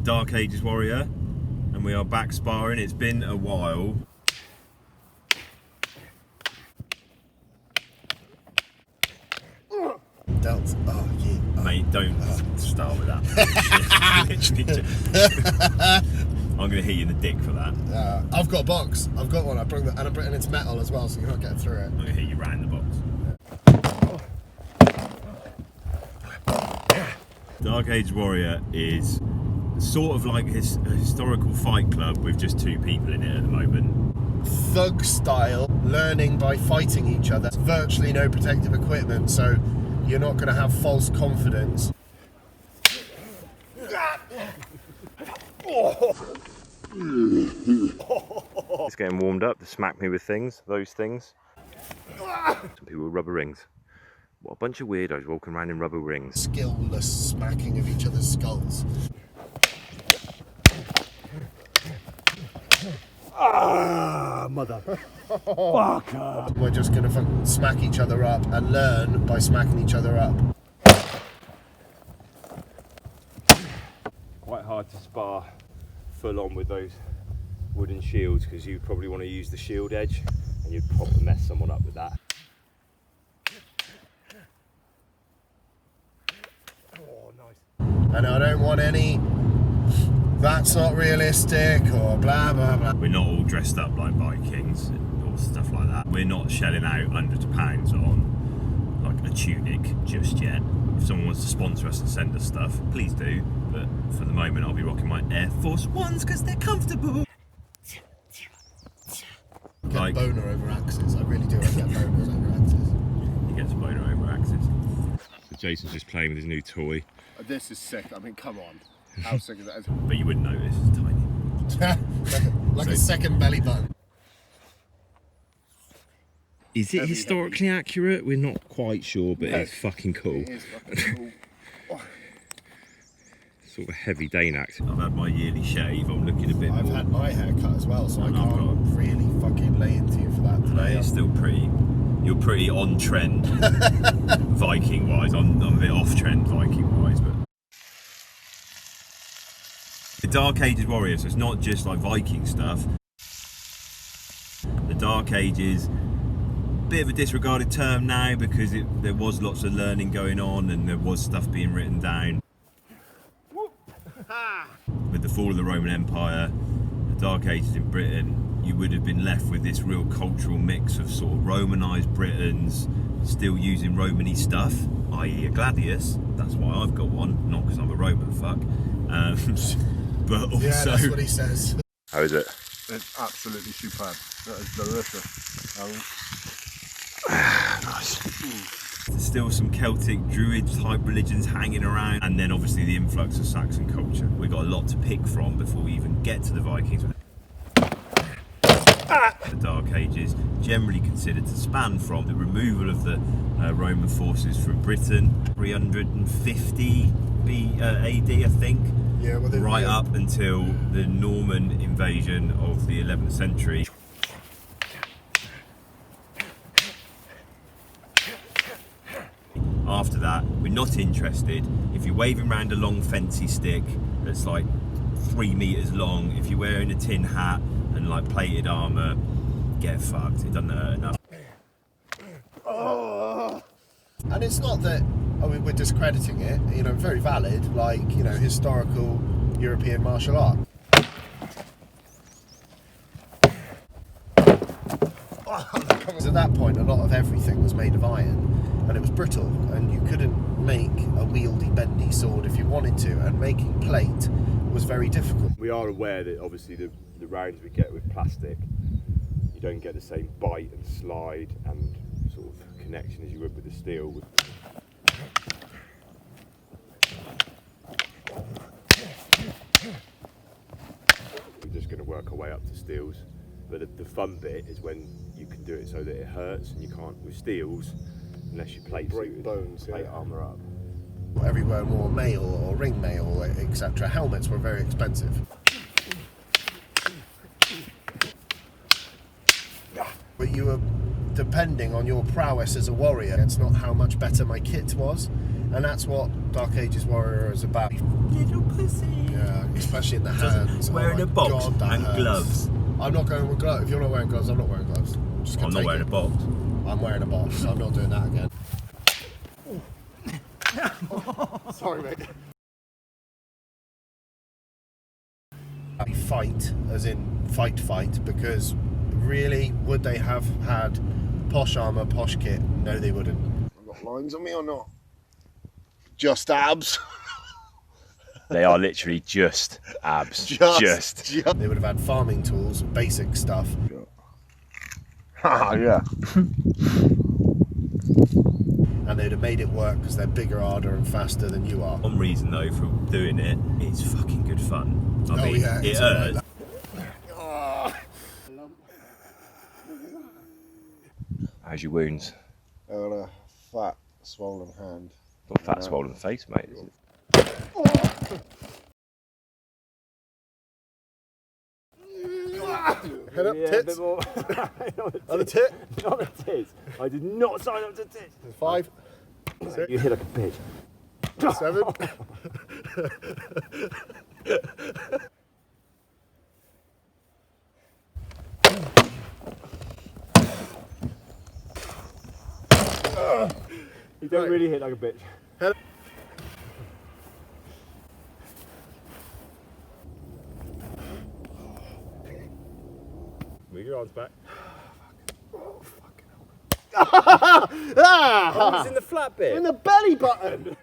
Dark Ages Warrior, and we are back sparring. It's been a while. Delts. Oh, yeah. Mate, don't start with that. I'm going to hit you in the dick for that. I've got a box. I've got one. I brought it, and it's metal as well, so you're not getting through it. I'm going to hit you round the box. Dark Age Warrior is sort of like a historical fight club with just two people in it at the moment. Thug style, learning by fighting each other. There's virtually no protective equipment, so you're not going to have false confidence. It's getting warmed up to smack me with things, those things. Some people with rubber rings. What a bunch of weirdos walking around in rubber rings. Skillless smacking of each other's skulls. Ah, motherfucker. We're just going to smack each other up and learn by smacking each other up. Quite hard to spar full on with those wooden shields because you probably want to use the shield edge and you'd probably mess someone up with that. Oh, nice. And I don't want any, that's not realistic, or blah, blah, blah. We're not all dressed up like Vikings or stuff like that. We're not shelling out hundreds of pounds on like a tunic just yet. If someone wants to sponsor us and send us stuff, please do. But for the moment, I'll be rocking my Air Force Ones because they're comfortable. Get a boner over axes. I really do. I get boners over axes. He gets a boner over axes. So Jason's just playing with his new toy. This is sick. I mean, come on. How sick is that? But you wouldn't notice, it's tiny. like a second belly button. Is it historically accurate? We're not quite sure, but it's fucking cool. It is fucking cool. Sort of a heavy Danax. I've had my yearly shave. I'm looking a bit I've more. had my hair cut as well, so I And can't really fucking lay into you for that today. It's still pretty. You're pretty on trend, Viking wise. I'm a bit off trend Viking wise, but the Dark Ages Warrior. So it's not just like Viking stuff. The Dark Ages. Bit of a disregarded term now because there was lots of learning going on and there was stuff being written down. With the fall of the Roman Empire, the Dark Ages in Britain, you would have been left with this real cultural mix of sort of Romanised Britons still using Romany stuff, i.e. a gladius. That's why I've got one, not because I'm a Roman fuck. But also... Yeah, that's what he says. How is it? It's absolutely superb. That is delicious. Nice. There's still some Celtic Druid type religions hanging around, and then obviously the influx of Saxon culture. We've got a lot to pick from before we even get to the Vikings. The Dark Ages, generally considered to span from the removal of the Roman forces from Britain, 350 AD, I think, right up until the Norman invasion of the 11th century. After that, we're not interested. If you're waving around a long fancy stick that's like 3 meters long, if you're wearing a tin hat and like plated armour, get fucked. It doesn't hurt enough. Oh. And it's not that, I mean, we're discrediting it, you know, very valid, like, you know, historical European martial art. At that point, a lot of everything was made of iron. And it was brittle, and you couldn't make a wieldy, bendy sword if you wanted to, and making plate was very difficult. We are aware that obviously the rounds we get with plastic, you don't get the same bite and slide and sort of connection as you would with the steel. We're just going to work our way up to steels, but the fun bit is when you can do it so that it hurts, and you can't with steels unless you plate bones, plate armour up. Everywhere more mail or ring mail, etc. Helmets were very expensive. But you were depending on your prowess as a warrior. It's not how much better my kit was, And that's what Dark Ages Warrior is about. Little pussy. Yeah, especially in the hands. Wearing a box and gloves. I'm not going with gloves. If you're not wearing gloves, I'm not wearing gloves. I'm not wearing a box. I'm wearing a box, so I'm not doing that again. Sorry, mate. Fight, as in fight, because really, would they have had posh armour, posh kit? No, they wouldn't. I've got lines on me or not? Just abs. They are literally just abs. Just. They would have had farming tools, basic stuff. Yeah. And they'd have made it work because they're bigger, harder and faster than you are. One reason though for doing it, it's fucking good fun. I mean, yeah, it hurts. How's your wounds? I got a fat, swollen hand. Got a fat, swollen face, mate. Is it? Head up, Yeah, tits. a bit more. On the tit. Not the tits. I did not sign up to tits. 5, 6, You hit like a bitch. 7. You don't Right. really hit like a bitch. Head up. Move your arms back. Ah! Oh, it's in the flat bit. In the belly button.